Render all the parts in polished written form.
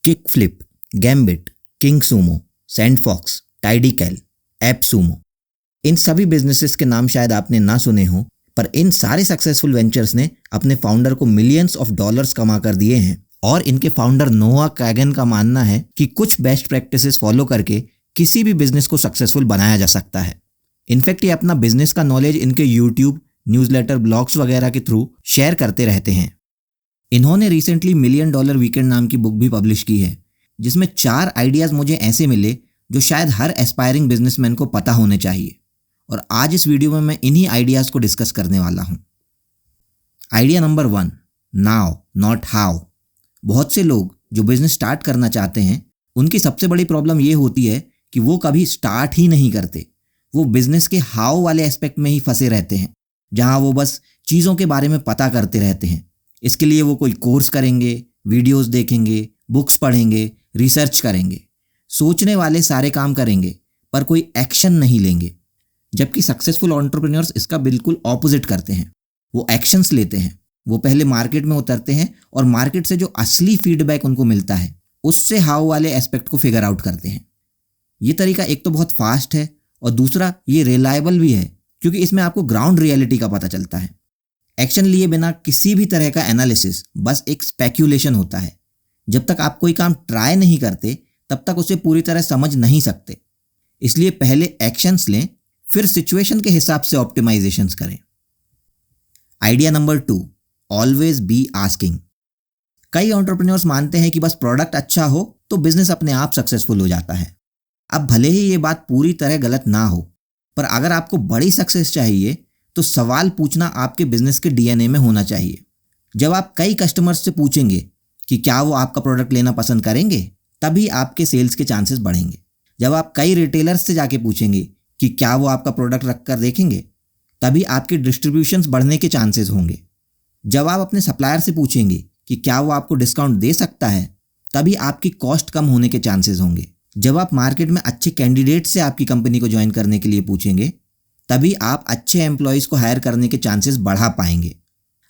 किकफ्लिप, Gambit, King Sumo, SendFox, TidyCal, AppSumo. इन सभी businesses के नाम शायद आपने ना सुने हों, पर इन सारे सक्सेसफुल वेंचर्स ने अपने फाउंडर को मिलियंस ऑफ डॉलर्स कमा कर दिए हैं। और इनके फाउंडर नोआ कैगन का मानना है कि कुछ बेस्ट प्रैक्टिसेस फॉलो करके किसी भी बिजनेस को सक्सेसफुल बनाया जा सकता है। इनफैक्ट ये अपना बिजनेस का नॉलेज इनके यूट्यूब, न्यूज़लेटर, ब्लॉग्स वगैरह के थ्रू शेयर करते रहते हैं। इन्होंने रिसेंटली $1 मिलियन वीकेंड नाम की बुक भी पब्लिश की है, जिसमें 4 आइडियाज़ मुझे ऐसे मिले जो शायद हर एस्पायरिंग बिजनेसमैन को पता होने चाहिए। और आज इस वीडियो में मैं इन्हीं आइडियाज़ को डिस्कस करने वाला हूँ। Idea number 1, now not how. बहुत से लोग जो बिजनेस स्टार्ट करना चाहते हैं, उनकी सबसे बड़ी प्रॉब्लम ये होती है कि वो कभी स्टार्ट ही नहीं करते। वो बिजनेस के हाउ वाले एस्पेक्ट में ही फंसे रहते हैं, जहाँ वो बस चीज़ों के बारे में पता करते रहते हैं। इसके लिए वो कोई कोर्स करेंगे, वीडियोस देखेंगे, बुक्स पढ़ेंगे, रिसर्च करेंगे, सोचने वाले सारे काम करेंगे, पर कोई एक्शन नहीं लेंगे। जबकि सक्सेसफुल एंटरप्रेन्योर्स इसका बिल्कुल ऑपोजिट करते हैं। वो एक्शंस लेते हैं। वो पहले मार्केट में उतरते हैं और मार्केट से जो असली फीडबैक उनको मिलता है, उससे हाउ वाले एस्पेक्ट को फिगर आउट करते हैं। ये तरीका एक तो बहुत फास्ट है और दूसरा ये रिलायबल भी है, क्योंकि इसमें आपको ग्राउंड रियलिटी का पता चलता है। एक्शन लिए बिना किसी भी तरह का एनालिसिस बस एक स्पेक्यूलेशन होता है। जब तक आप कोई काम ट्राई नहीं करते, तब तक उसे पूरी तरह समझ नहीं सकते। इसलिए पहले एक्शंस लें, फिर सिचुएशन के हिसाब से ऑप्टिमाइजेशंस करें। Idea number 2, always be asking. कई एंटरप्रेन्योर्स मानते हैं कि बस प्रोडक्ट अच्छा हो तो बिजनेस अपने आप सक्सेसफुल हो जाता है। अब भले ही ये बात पूरी तरह गलत ना हो, पर अगर आपको बड़ी सक्सेस चाहिए तो सवाल पूछना आपके बिजनेस के डीएनए में होना चाहिए। जब आप कई कस्टमर्स से पूछेंगे कि क्या वो आपका प्रोडक्ट लेना पसंद करेंगे, तभी आपके सेल्स के चांसेस बढ़ेंगे। जब आप कई रिटेलर्स से जाके पूछेंगे कि क्या वो आपका प्रोडक्ट रख कर देखेंगे, तभी आपके डिस्ट्रीब्यूशंस बढ़ने के चांसेस होंगे। जब आप अपने सप्लायर से पूछेंगे कि क्या वो आपको डिस्काउंट दे सकता है, तभी आपकी कॉस्ट कम होने के चांसेस होंगे। जब आप मार्केट में अच्छे कैंडिडेट से आपकी कंपनी को ज्वाइन करने के लिए पूछेंगे, तभी आप अच्छे एम्प्लॉयज़ को हायर करने के चांसेस बढ़ा पाएंगे।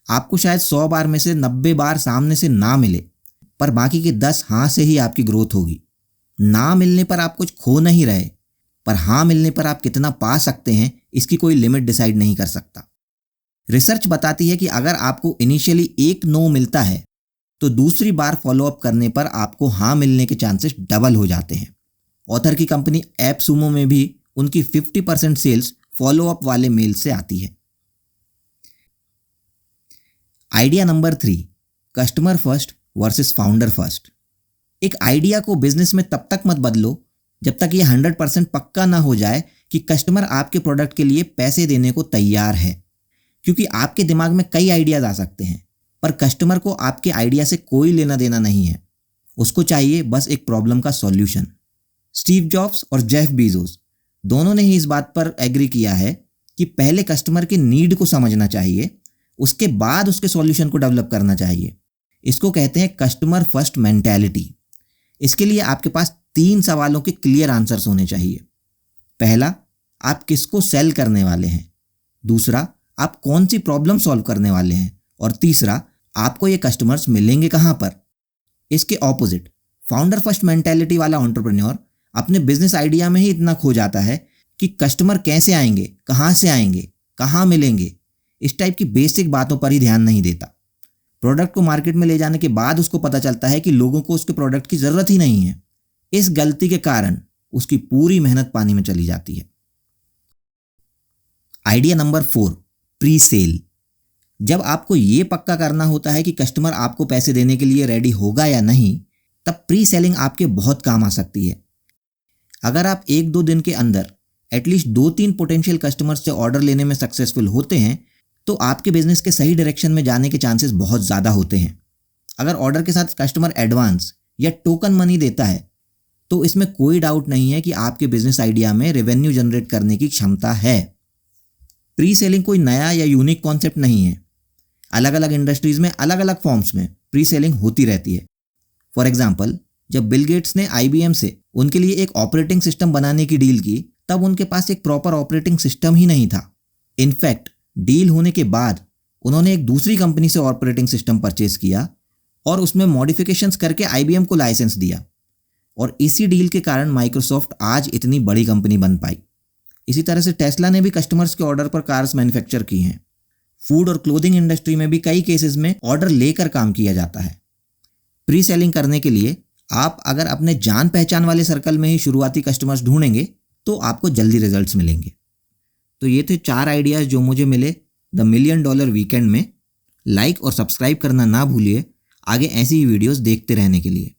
आपको शायद 100 बार में से 90 बार सामने से ना मिले, पर बाकी के 10 हाँ से ही आपकी ग्रोथ होगी। ना मिलने पर आप कुछ खो नहीं रहे, पर हाँ मिलने पर आप कितना पा सकते हैं, इसकी कोई लिमिट डिसाइड नहीं कर सकता। रिसर्च बताती है कि अगर आपको इनिशियली एक नो मिलता है, तो दूसरी बार फॉलोअप करने पर आपको हाँ मिलने के चांसेस डबल हो जाते हैं। ऑथर की कंपनी ऐप सूमो में भी उनकी 50% सेल्स फॉलोअप वाले मेल से आती है। Idea number 3, customer first versus founder first. एक आइडिया को बिजनेस में तब तक मत बदलो जब तक ये 100% पक्का ना हो जाए कि कस्टमर आपके प्रोडक्ट के लिए पैसे देने को तैयार है। क्योंकि आपके दिमाग में कई आइडियाज आ सकते हैं, पर कस्टमर को आपके आइडिया से कोई लेना देना नहीं है। उसको चाहिए बस एक प्रॉब्लम का सॉल्यूशन। स्टीव जॉब्स और जेफ बीजोस दोनों ने ही इस बात पर एग्री किया है कि पहले कस्टमर की नीड को समझना चाहिए, उसके बाद उसके सॉल्यूशन को डेवलप करना चाहिए। इसको कहते हैं कस्टमर फर्स्ट मेंटालिटी। इसके लिए आपके पास 3 सवालों के क्लियर आंसर्स होने चाहिए। पहला, आप किसको सेल करने वाले हैं। दूसरा, आप कौन सी प्रॉब्लम सॉल्व करने वाले हैं। और तीसरा, आपको ये कस्टमर्स मिलेंगे कहाँ पर। इसके ऑपोजिट, फाउंडर फर्स्ट मेंटालिटी वाला एंटरप्रेन्योर अपने बिजनेस आइडिया में ही इतना खो जाता है कि कस्टमर कैसे आएंगे, कहाँ से आएंगे, कहाँ मिलेंगे, इस टाइप की बेसिक बातों पर ही ध्यान नहीं देता। प्रोडक्ट को मार्केट में ले जाने के बाद उसको पता चलता है कि लोगों को उसके प्रोडक्ट की ज़रूरत ही नहीं है। इस गलती के कारण उसकी पूरी मेहनत पानी में चली जाती है। Idea number 4, pre sale. जब आपको ये पक्का करना होता है कि कस्टमर आपको पैसे देने के लिए रेडी होगा या नहीं, तब प्री सेलिंग आपके बहुत काम आ सकती है। अगर आप 1-2 दिन के अंदर एटलीस्ट 2-3 पोटेंशियल कस्टमर से ऑर्डर लेने में सक्सेसफुल होते हैं, तो आपके बिजनेस के सही डायरेक्शन में जाने के चांसेस बहुत ज़्यादा होते हैं। अगर ऑर्डर के साथ कस्टमर एडवांस या टोकन मनी देता है, तो इसमें कोई डाउट नहीं है कि आपके बिजनेस आइडिया में रेवेन्यू जनरेट करने की क्षमता है। प्री सेलिंग कोई नया या यूनिक कॉन्सेप्ट नहीं है। अलग अलग इंडस्ट्रीज में अलग अलग फॉर्म्स में प्री सेलिंग होती रहती है। फॉर एग्जाम्पल, जब बिल गेट्स ने IBM से उनके लिए एक ऑपरेटिंग सिस्टम बनाने की डील की, तब उनके पास एक प्रॉपर ऑपरेटिंग सिस्टम ही नहीं था। इनफैक्ट डील होने के बाद उन्होंने एक दूसरी कंपनी से ऑपरेटिंग सिस्टम परचेज किया और उसमें मॉडिफिकेशंस करके IBM को लाइसेंस दिया। और इसी डील के कारण माइक्रोसॉफ्ट आज इतनी बड़ी कंपनी बन पाई। इसी तरह से टेस्ला ने भी कस्टमर्स के ऑर्डर पर कार्स मैन्युफैक्चर की हैं। फूड और क्लोथिंग इंडस्ट्री में भी कई केसेस में ऑर्डर लेकर काम किया जाता है। प्री सेलिंग करने के लिए आप अगर अपने जान पहचान वाले सर्कल में ही शुरुआती कस्टमर्स ढूंढेंगे तो आपको जल्दी रिजल्ट्स मिलेंगे। तो ये थे 4 आइडियाज़ जो मुझे मिले द मिलियन डॉलर वीकेंड में। लाइक और सब्सक्राइब करना ना भूलिए आगे ऐसी ही वीडियोस देखते रहने के लिए।